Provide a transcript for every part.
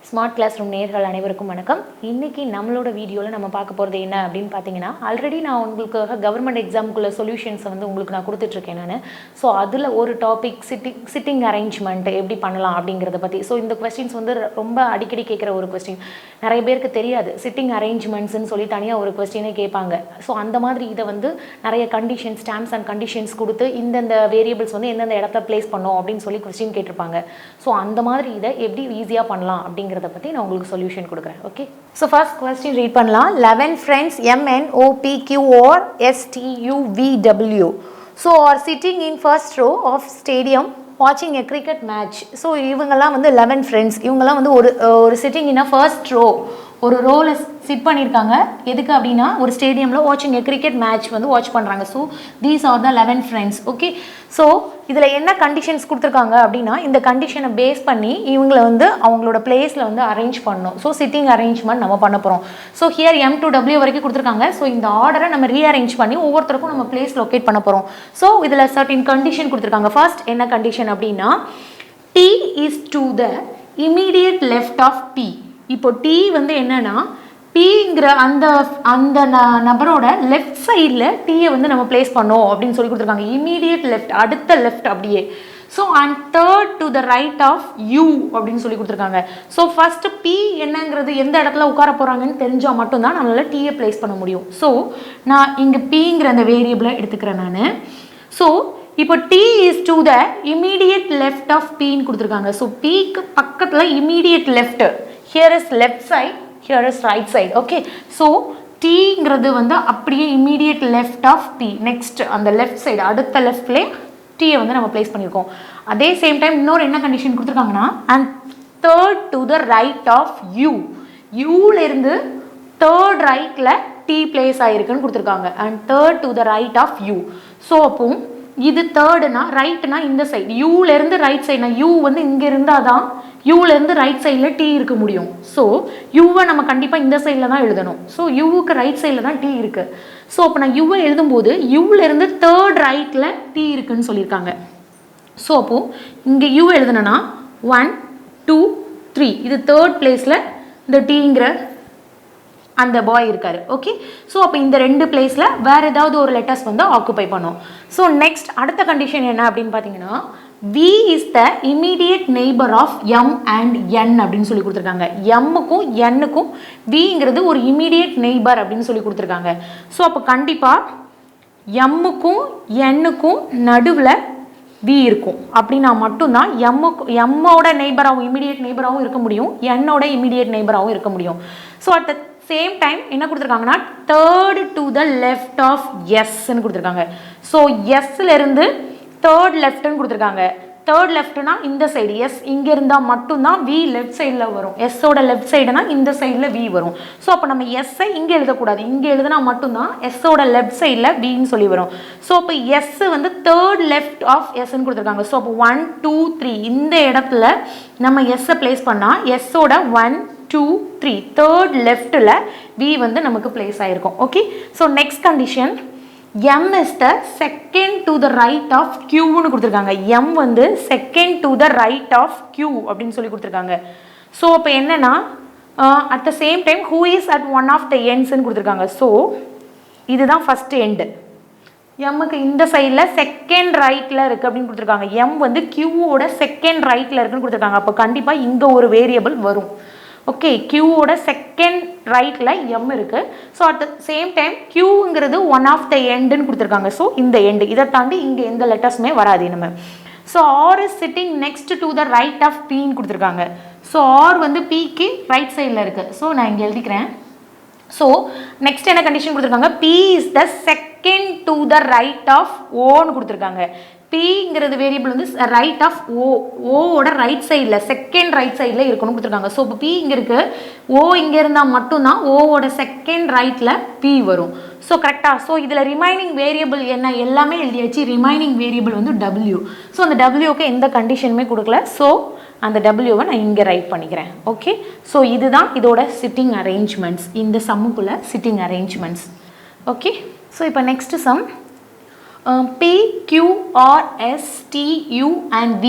Smart class room நேயர்கள் அனைவருக்கும் வணக்கம். இன்னைக்கு நம்மளோட வீடியோவில் நம்ம பார்க்க போகிறது என்ன அப்படின்னு பார்த்தீங்கன்னா, ஆல்ரெடி நான் உங்களுக்கு கவர்மெண்ட் எக்ஸாமுக்குள்ள சொல்யூஷன்ஸை வந்து உங்களுக்கு நான் கொடுத்துட்ருக்கேன் நான். ஸோ அதில் ஒரு டாபிக் சிட்டிங் அரேஞ்ச்மெண்ட் எப்படி பண்ணலாம் அப்படிங்கிறத பற்றி. ஸோ இந்த கொஸ்டின்ஸ் வந்து ரொம்ப அடிக்கடி கேட்குற ஒரு கொஸ்டின். நிறைய பேருக்கு தெரியாது சிட்டிங் அரேஞ்ச்மெண்ட்ஸ்ன்னு சொல்லி தனியாக ஒரு கொஸ்டினே கேட்பாங்க. ஸோ அந்த மாதிரி இதை வந்து நிறைய கண்டிஷன்ஸ், டேர்ம்ஸ் அண்ட் கண்டிஷன்ஸ் கொடுத்து இந்தந்த வேரியபிள்ஸ் வந்து எந்தெந்த இடத்துல பிளேஸ் பண்ணோம் அப்படின்னு சொல்லி கொஸ்டின் கேட்டிருப்பாங்க. ஸோ அந்த மாதிரி இதை எப்படி ஈஸியாக பண்ணலாம் அப்படிங்கிறத பற்றி நான் உங்களுக்கு சொல்யூஷன் கொடுக்குறேன். Okay, so first question read பண்ணலாம். 11 friends MNOPQRSTUVW so are sitting in first row of stadium watching a cricket match. So இவங்கெல்லாம் வந்து 11 friends. இவங்கெல்லாம் வந்து ஒரு சிட்டிங் இன் ஃபர்ஸ்ட் ரோ, ஒரு ரோவில் சிட் பண்ணியிருக்காங்க. எதுக்கு அப்படின்னா ஒரு ஸ்டேடியமில் வாட்சிங் எ கிரிக்கெட் மேட்ச் வந்து வாட்ச் பண்ணுறாங்க. So these are the 11 friends. Okay, so இதில் என்ன கண்டிஷன்ஸ் கொடுத்துருக்காங்க அப்படின்னா இந்த கண்டிஷனை பேஸ் பண்ணி இவங்களை வந்து அவங்களோட பிளேஸில் வந்து அரேஞ்ச் பண்ணணும். ஸோ சிட்டிங் அரேஞ்ச்மெண்ட் நம்ம பண்ண போகிறோம். So here M to W வரைக்கும் கொடுத்துருக்காங்க. ஸோ இந்த ஆர்டரை நம்ம ரீஅரேஞ்ச் பண்ணி ஒவ்வொருத்தருக்கும் நம்ம பிளேஸ் லொக்கேட் பண்ண போகிறோம். ஸோ இதில் சர்டின் கண்டிஷன் கொடுத்துருக்காங்க. ஃபர்ஸ்ட் என்ன கண்டிஷன் அப்படின்னா T is to the immediate left of P. இப்போ T வந்து என்னன்னா Pங்கிற அந்த நபரோட லெஃப்ட் சைடில் டீயை வந்து நம்ம பிளேஸ் பண்ணோம் அப்படின்னு சொல்லி கொடுத்துருக்காங்க. இமீடியட் லெஃப்ட், அடுத்த லெஃப்ட் அப்படியே. So and third to the right of U அப்படின்னு சொல்லி கொடுத்துருக்காங்க. ஸோ ஃபர்ஸ்ட் P என்னங்கிறது எந்த இடத்துல உட்கார போகிறாங்கன்னு தெரிஞ்சால் மட்டும்தான் நம்மளால் டீயை பிளேஸ் பண்ண முடியும். ஸோ நான் இங்கே Pங்கிற அந்த வேரியபிளை எடுத்துக்கிறேன் நான். ஸோ இப்போ T is to the immediate left of Pன்னு கொடுத்துருக்காங்க. ஸோ Pக்கு பக்கத்தில் immediate left, here is left side, here is right side. okay, so Tங்கிறது வந்து அப்படியே immediate left of P. next அந்த left side அடுத்த leftல T வந்து நம்ம place பண்ணியிருக்கோம். அதே same time இன்னொரு என்ன கண்டிஷன் கொடுத்துருக்காங்கன்னா and third to the right of U. Uல இருந்து third rightல T place ஆயிருக்குன்னு கொடுத்துருக்காங்க. and third to the right of U. so அப்போ இது thirdனா ரைட்னா இந்த சைடு, Uல இருந்து ரைட் சைடுனா U வந்து இங்க இருந்தாதான் யூல இருந்து ரைட் சைடில் T இருக்க முடியும். ஸோ யூவை நம்ம கண்டிப்பாக இந்த சைடில் தான் எழுதணும். ஸோ யூவுக்கு ரைட் சைடில் தான் T இருக்கு. ஸோ அப்போ நான் யூவை எழுதும்போது யூவில் இருந்து தேர்ட் ரைட்டில் T இருக்குன்னு சொல்லியிருக்காங்க. ஸோ அப்போது இங்கே யூ எழுதுனா 1 2 3 இது தேர்ட் பிளேஸில் இந்த Tங்கிற அந்த பாய் இருக்காரு. ஓகே, ஸோ அப்போ இந்த ரெண்டு பிளேஸில் வேறு ஏதாவது ஒரு லெட்டர்ஸ் வந்து ஆக்குபை பண்ணும். ஸோ நெக்ஸ்ட் அடுத்த கண்டிஷன் என்ன அப்படின்னு பார்த்தீங்கன்னா V is the immediate neighbor of M and N அப்படின்னு சொல்லி கொடுத்துருக்காங்க. Mக்கும் Nக்கும் Vங்கிறது ஒரு immediate neighbor அப்படின்னு சொல்லி கொடுத்துருக்காங்க. ஸோ அப்போ கண்டிப்பாக Mக்கும் Nக்கும் நடுவில் V இருக்கும். அப்படின்னா மட்டும்தான் Mோட நெய்பராகவும் இமீடியட் நெய்பராகவும் இருக்க முடியும், Nோட இமீடியட் நெய்பராகவும் இருக்க முடியும். So at the same time என்ன கொடுத்துருக்காங்கன்னா third to the left of எஸ்ன்னு கொடுத்துருக்காங்க. ஸோ எஸ்ல இருந்து தேர்ட் லெஃப்ட்னு கொடுத்துருக்காங்க. தேர்ட் லெஃப்ட்னா இந்த சைடு, எஸ் இங்கே இருந்தால் மட்டும்தான் V லெஃப்ட் சைடில் வரும். எஸ்ஸோட லெஃப்ட் சைடுனா இந்த சைடில் V வரும். ஸோ அப்போ நம்ம எஸ்ஸை இங்கே எழுதக்கூடாது, இங்கே எழுதுனா மட்டும்தான் எஸ்ஸோட லெஃப்ட் சைடில் Vன்னு சொல்லி வரும். ஸோ அப்போ எஸ் வந்து தேர்ட் லெஃப்ட் ஆஃப் எஸ்ன்னு கொடுத்துருக்காங்க. ஸோ அப்போ 1 2 3 இந்த இடத்துல நம்ம எஸ்ஸை பிளேஸ் பண்ணால் எஸ்ஸோட 1 2 3 தேர்ட் லெஃப்டில் V வந்து நமக்கு பிளேஸ் ஆகிருக்கும். Okay, so next condition M is the second to the right of Qன்னு கொடுத்துருக்காங்க. M வந்து second to the right of Q அப்படின்னு சொல்லி கொடுத்துருக்காங்க. ஸோ அப்போ என்னன்னா at the same time who is at one of the endsன்னு கொடுத்துருக்காங்க. So இதுதான் first end. எம்முக்கு இந்த சைடில் செகண்ட் ரைட்டில் இருக்குது அப்படின்னு கொடுத்துருக்காங்க. M வந்து Qவோட செகண்ட் ரைட்டில் இருக்குன்னு கொடுத்துருக்காங்க. அப்போ கண்டிப்பாக இங்கே ஒரு வேரியபிள் வரும். ஓகே, Qவோட செகண்ட் ரைட்டில் M இருக்குது. So at the same time Qங்கிறது ஒன் ஆஃப் த எண்டுன்னு கொடுத்துருக்காங்க. ஸோ இந்த எண்டு இதை தாண்டி இங்கே எந்த லெட்டர்ஸுமே வராது நம்ம. So R is sitting next to the right of Pன்னு கொடுத்துருக்காங்க. ஸோ ஆர் வந்து Pக்கு ரைட் சைடில் இருக்குது. ஸோ நான் இங்கே எழுதிக்கிறேன். ஸோ நெக்ஸ்ட் என்ன கண்டிஷன் கொடுத்துருக்காங்க P is the second to the right of ஓன்னு கொடுத்துருக்காங்க. Pங்கிறது வேரியபிள் வந்து ரைட் ஆஃப் ஓவோட ரைட் சைடில் செகண்ட் ரைட் சைடில் இருக்கணும்னு கொடுத்துருக்காங்க. ஸோ இப்போ P இங்கே இருக்குது, ஓ இங்கே இருந்தால் மட்டும்தான் ஓவோட செகண்ட் ரைட்டில் P வரும். ஸோ கரெக்டாக. ஸோ இதில் ரிமைனிங் வேரியபிள் என்ன எல்லாமே எழுதியாச்சு. ரிமைனிங் வேரியபிள் வந்து W. ஸோ அந்த Wக்கு எந்த கண்டிஷனுமே கொடுக்கல. ஸோ அந்த Wவை நான் இங்கே ரைட் பண்ணிக்கிறேன். ஓகே, ஸோ இதுதான் இதோட சிட்டிங் அரேஞ்ச்மெண்ட்ஸ், இந்த சம்முக்குள்ள சிட்டிங் அரேஞ்ச்மெண்ட்ஸ். ஓகே, ஸோ இப்போ next sum P, Q, R, S, T, U and V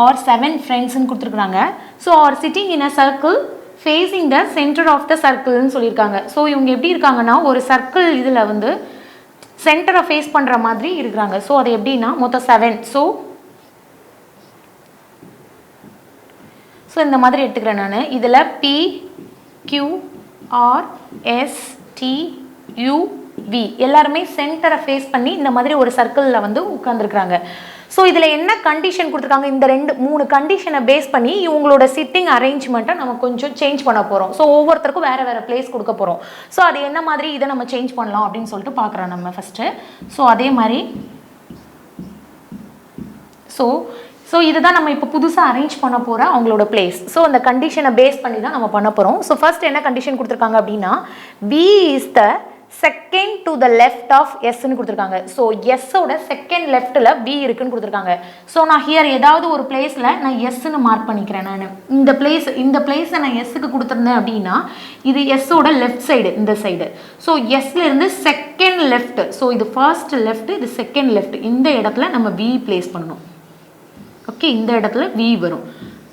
are 7 friends ன்னு கொடுத்துருக்காங்க. So are sitting in a circle facing the centre of the சர்க்கிள்னு சொல்லியிருக்காங்க. So இவங்க எப்படி இருக்காங்கன்னா ஒரு சர்க்கிள் இதில் வந்து சென்டரை ஃபேஸ் பண்ணுற மாதிரி இருக்கிறாங்க. ஸோ அது எப்படின்னா மொத்தம் 7. ஸோ இந்த மாதிரி எடுத்துக்கிறேன் நான். இதில் P Q R S T U V எல்லாருமே சென்டரை ஃபேஸ் பண்ணி இந்த மாதிரி ஒரு சர்க்கிளில் வந்து உட்காந்துருக்குறாங்க. ஸோ இதில் என்ன கண்டிஷன் கொடுத்துருக்காங்க, இந்த 3 கண்டிஷனை பேஸ் பண்ணி இவங்களோட சிட்டிங் அரேஞ்ச்மெண்ட்டை நம்ம கொஞ்சம் சேஞ்ச் பண்ண போகிறோம். ஸோ ஒவ்வொருத்தருக்கும் வேறு வேறு பிளேஸ் கொடுக்க போகிறோம். ஸோ அது என்ன மாதிரி இதை நம்ம சேஞ்ச் பண்ணலாம் அப்படின்னு சொல்லிட்டு பார்க்குறோம் நம்ம ஃபஸ்ட்டு. ஸோ அதே மாதிரி ஸோ இதுதான் நம்ம இப்போ புதுசாக அரேஞ்ச் பண்ண போகிற அவங்களோட பிளேஸ். ஸோ அந்த கண்டிஷனை பேஸ் பண்ணி தான் நம்ம பண்ண போகிறோம். ஸோ ஃபர்ஸ்ட் என்ன கண்டிஷன் கொடுத்துருக்காங்க அப்படின்னா B is the second to the left of Sன்னு கொடுத்துருக்காங்க. ஸோ எஸ்ஸோட செகண்ட் லெஃப்ட்டில் B இருக்குன்னு கொடுத்துருக்காங்க. ஸோ நான் ஹியர் ஏதாவது ஒரு பிளேஸில் நான் எஸ்ன்னு மார்க் பண்ணிக்கிறேன். நான் இந்த பிளேஸை நான் எஸ்ஸுக்கு கொடுத்துருந்தேன் அப்படின்னா இது எஸ்ஸோட லெஃப்ட் சைடு, இந்த சைடு. ஸோ எஸ்லேருந்து செகண்ட் லெஃப்ட். ஸோ இது ஃபர்ஸ்ட் லெஃப்ட், இது செகண்ட் லெஃப்ட். இந்த இடத்துல நம்ம B பிளேஸ் பண்ணணும். ஓகே, இந்த இடத்துல V வரும்.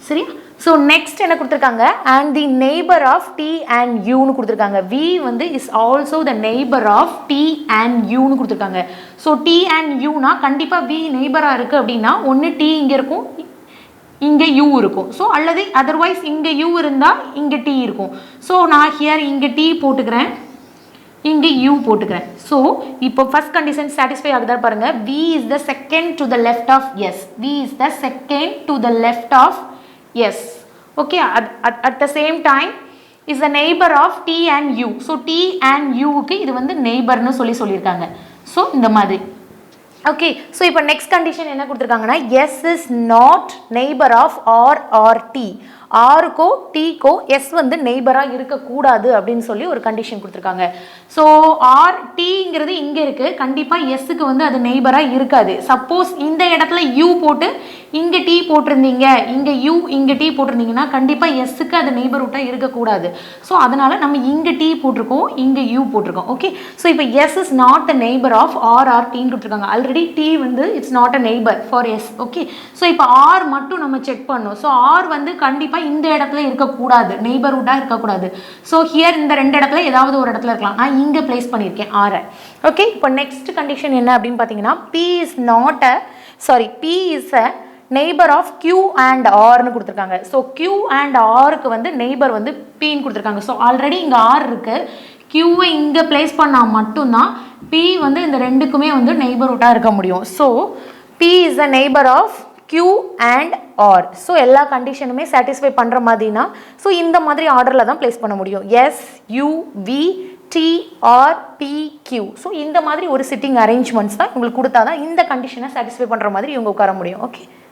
சரியா? ஸோ நெக்ஸ்ட் என்ன கொடுத்துருக்காங்க, and the neighbour of T and Uன்னு கொடுத்துருக்காங்க. V வந்து is also the neighbour of T and Uன்னு கொடுத்துருக்காங்க. ஸோ T and Uனா கண்டிப்பாக V நெய்பராக இருக்குது அப்படின்னா ஒன்று T இங்கே இருக்கும், இங்கே U இருக்கும். ஸோ அல்லது அதர்வைஸ் இங்கே U இருந்தால் இங்கே T இருக்கும். ஸோ நான் ஹியர் இங்கே T போட்டுக்கிறேன், இங்கே U போட்டுக்கிறேன். ஸோ இப்போ ஃபர்ஸ்ட் கண்டிஷன் சாட்டிஸ்ஃபை ஆகுதா பாருங்க. V is the second to the left of S. V is the second to the left of S. Okay, at the same time is the neighbor of T and U. So T and U க்கு இது வந்து நெய்பர்னு சொல்லியிருக்காங்க. So இந்த மாதிரி. Okay, so இப்போ next condition என்ன கொடுத்துருக்காங்கன்னா S is not neighbor of R or T. ஆருக்கோ டீக்கோ எஸ் வந்து நெய்பராக இருக்கக்கூடாது அப்படின்னு சொல்லி ஒரு கண்டிஷன் கொடுத்துருக்காங்க. ஸோ ஆர் டீங்கிறது இங்கே இருக்குது, கண்டிப்பாக எஸ்ஸுக்கு வந்து அது நெய்பராக இருக்காது. சப்போஸ் இந்த இடத்துல யூ போட்டு இங்கே டீ போட்டிருந்தீங்க, இங்கே யூ இங்கே டீ போட்டிருந்தீங்கன்னா கண்டிப்பாக எஸ்ஸுக்கு அது நெய்பர்ஹுட்டாக இருக்கக்கூடாது. ஸோ அதனால் நம்ம இங்கே டீ போட்டிருக்கோம், இங்கே யூ போட்டிருக்கோம். ஓகே, ஸோ இப்போ S is not a neighbour of R டீன்னு கொடுத்துருக்காங்க. ஆல்ரெடி டி வந்து it's not a neighbour for S. Okay, so இப்போ ஆர் மட்டும் நம்ம செக் பண்ணணும். ஸோ ஆர் வந்து கண்டிப்பாக இந்த இடத்துல இருக்கக்கூடாது, நெய்பர்ஹுட்டாக இருக்கக்கூடாது. ஸோ ஹியர் இந்த 2 இடத்துல ஏதாவது ஒரு இடத்துல இருக்கலாம். நான் இங்கே பிளேஸ் பண்ணியிருக்கேன் ஆரை. ஓகே, இப்போ நெக்ஸ்ட் கண்டிஷன் என்ன அப்படின்னு பார்த்தீங்கன்னா P is a neighbour of Q and Rன்னு கொடுத்துருக்காங்க. ஸோ Q and Rக்கு வந்து நெய்பர் வந்து Pன்னு கொடுத்துருக்காங்க. ஸோ ஆல்ரெடி இங்கே R இருக்குது, Qவை இங்கே பிளேஸ் பண்ணால் மட்டும்தான் P வந்து இந்த ரெண்டுக்குமே வந்து நெய்பர்ஹுட்டாக இருக்க முடியும். So P is a neighbour of Q and R. So எல்லா கண்டிஷனுமே சாட்டிஸ்ஃபை பண்ணுற மாதிரினா ஸோ இந்த மாதிரி ஆர்டரில் தான் பிளேஸ் பண்ண முடியும். S U V T R P Q. So இந்த மாதிரி ஒரு சிட்டிங் அரேஞ்ச்மெண்ட்ஸ் தான் உங்களுக்கு கொடுத்தா தான் இந்த கண்டிஷனை சாட்டிஸ்ஃபை பண்ணுற மாதிரி இவங்க உட்கார முடியும். ஓகே.